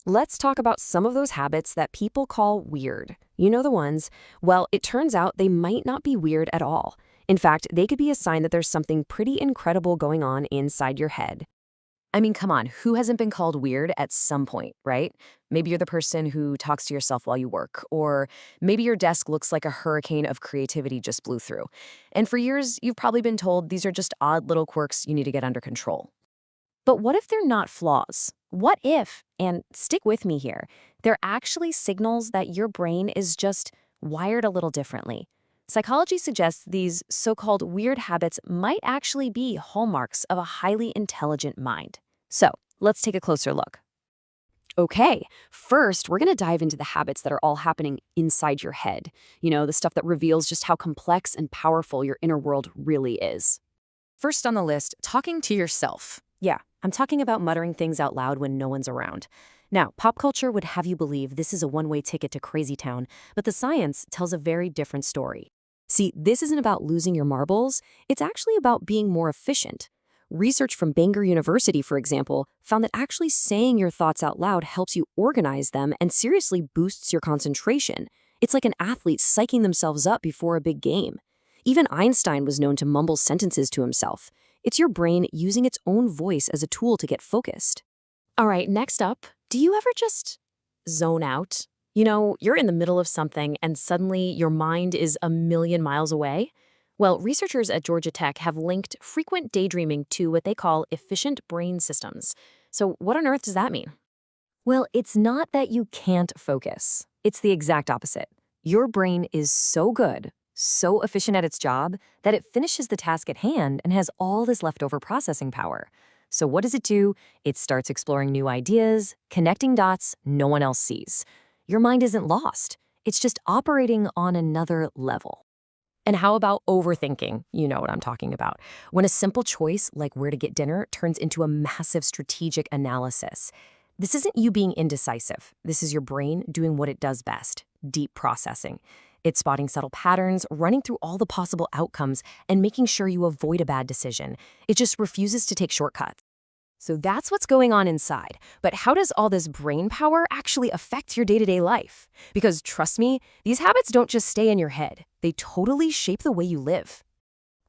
Let's talk about some of those habits that people call weird. You know the ones. Well, it turns out they might not be weird at all. In fact, they could be a sign that there's something pretty incredible going on inside your head. I mean, come on, who hasn't been called weird at some point, right? Maybe you're the person who talks to yourself while you work, or maybe your desk looks like a hurricane of creativity just blew through. And for years, you've probably been told these are just odd little quirks you need to get under control. But what if they're not flaws? What if, and stick with me here, they're actually signals that your brain is just wired a little differently? Psychology suggests these so-called weird habits might actually be hallmarks of a highly intelligent mind. So, let's take a closer look. Okay, first, we're going to dive into the habits that are all happening inside your head. You know, the stuff that reveals just how complex and powerful your inner world really is. First on the list, talking to yourself. Yeah, I'm talking about muttering things out loud when no one's around. Now, pop culture would have you believe this is a one-way ticket to crazy town, but the science tells a very different story. See, this isn't about losing your marbles, it's actually about being more efficient. Research from Bangor University, for example, found that actually saying your thoughts out loud helps you organize them and seriously boosts your concentration. It's like an athlete psyching themselves up before a big game. Even Einstein was known to mumble sentences to himself. It's your brain using its own voice as a tool to get focused. All right, next up, do you ever just zone out? You know, you're in the middle of something and suddenly your mind is a million miles away? Well, researchers at Georgia Tech have linked frequent daydreaming to what they call efficient brain systems. So what on earth does that mean? Well, it's not that you can't focus. It's the exact opposite. Your brain is so good, so efficient at its job, that it finishes the task at hand and has all this leftover processing power. So what does it do? It starts exploring new ideas, connecting dots no one else sees. Your mind isn't lost. It's just operating on another level. And how about overthinking? You know what I'm talking about. When a simple choice, like where to get dinner, turns into a massive strategic analysis. This isn't you being indecisive. This is your brain doing what it does best, deep processing. It's spotting subtle patterns, running through all the possible outcomes, and making sure you avoid a bad decision. It just refuses to take shortcuts. So that's what's going on inside. But how does all this brain power actually affect your day-to-day life? Because trust me, these habits don't just stay in your head. They totally shape the way you live.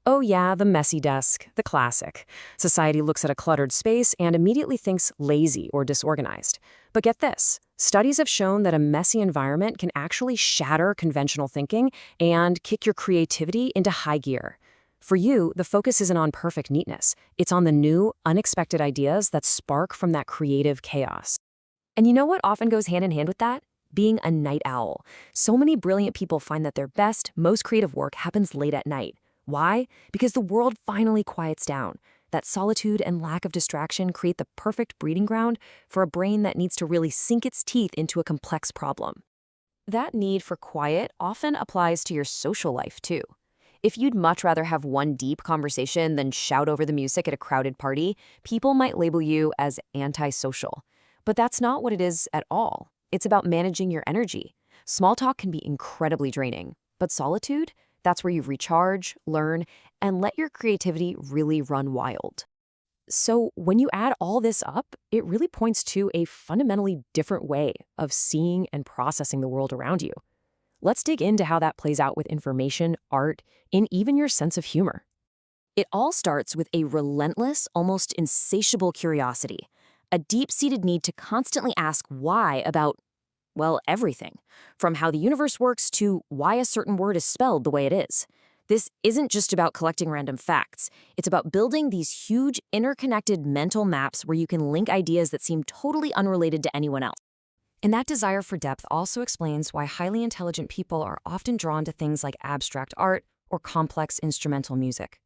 Oh yeah, the messy desk, the classic. Society looks at a cluttered space and immediately thinks lazy or disorganized. But get this, studies have shown that a messy environment can actually shatter conventional thinking and kick your creativity into high gear. For you, the focus isn't on perfect neatness. It's on the new, unexpected ideas that spark from that creative chaos. And you know what often goes hand in hand with that? Being a night owl. So many brilliant people find that their best, most creative work happens late at night. Why? Because the world finally quiets down. That solitude and lack of distraction create the perfect breeding ground for a brain that needs to really sink its teeth into a complex problem. That need for quiet often applies to your social life, too. If you'd much rather have one deep conversation than shout over the music at a crowded party, people might label you as antisocial. But that's not what it is at all. It's about managing your energy. Small talk can be incredibly draining, but solitude, that's where you recharge, learn, and let your creativity really run wild. So when you add all this up, it really points to a fundamentally different way of seeing and processing the world around you. Let's dig into how that plays out with information, art, and even your sense of humor. It all starts with a relentless, almost insatiable curiosity, a deep-seated need to constantly ask why about, well, everything, from how the universe works to why a certain word is spelled the way it is. This isn't just about collecting random facts. It's about building these huge, interconnected mental maps where you can link ideas that seem totally unrelated to anyone else. And that desire for depth also explains why highly intelligent people are often drawn to things like abstract art or complex instrumental music.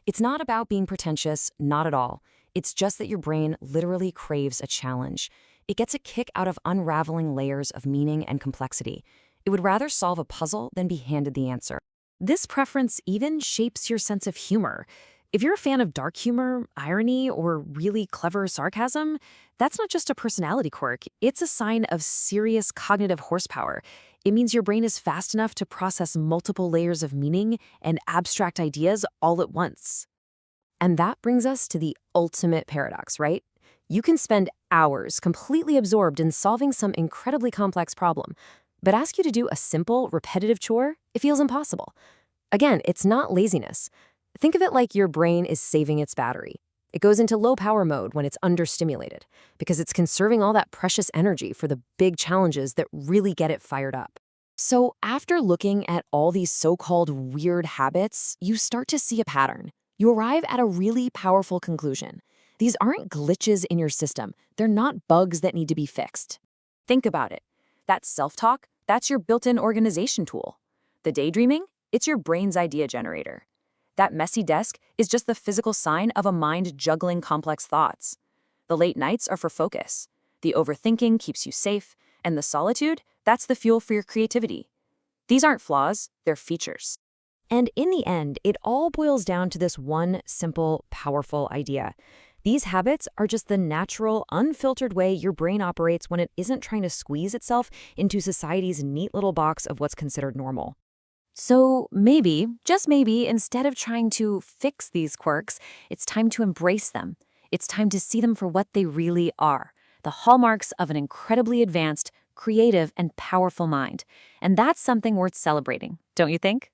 It's not about being pretentious, not at all. It's just that your brain literally craves a challenge. It gets a kick out of unraveling layers of meaning and complexity. It would rather solve a puzzle than be handed the answer. This preference even shapes your sense of humor. If you're a fan of dark humor, irony, or really clever sarcasm, that's not just a personality quirk. It's a sign of serious cognitive horsepower. It means your brain is fast enough to process multiple layers of meaning and abstract ideas all at once. And that brings us to the ultimate paradox, right? You can spend hours completely absorbed in solving some incredibly complex problem, but ask you to do a simple, repetitive chore, it feels impossible. Again, it's not laziness. Think of it like your brain is saving its battery. It goes into low power mode when it's understimulated because it's conserving all that precious energy for the big challenges that really get it fired up. So, after looking at all these so-called weird habits, you start to see a pattern. You arrive at a really powerful conclusion. These aren't glitches in your system. They're not bugs that need to be fixed. Think about it. That self-talk, that's your built-in organization tool. The daydreaming, it's your brain's idea generator. That messy desk is just the physical sign of a mind juggling complex thoughts. The late nights are for focus. The overthinking keeps you safe, and the solitude, that's the fuel for your creativity. These aren't flaws, they're features. And in the end, it all boils down to this one simple, powerful idea. These habits are just the natural, unfiltered way your brain operates when it isn't trying to squeeze itself into society's neat little box of what's considered normal. So maybe, just maybe, instead of trying to fix these quirks, it's time to embrace them. It's time to see them for what they really are, the hallmarks of an incredibly advanced, creative, and powerful mind. And that's something worth celebrating, don't you think?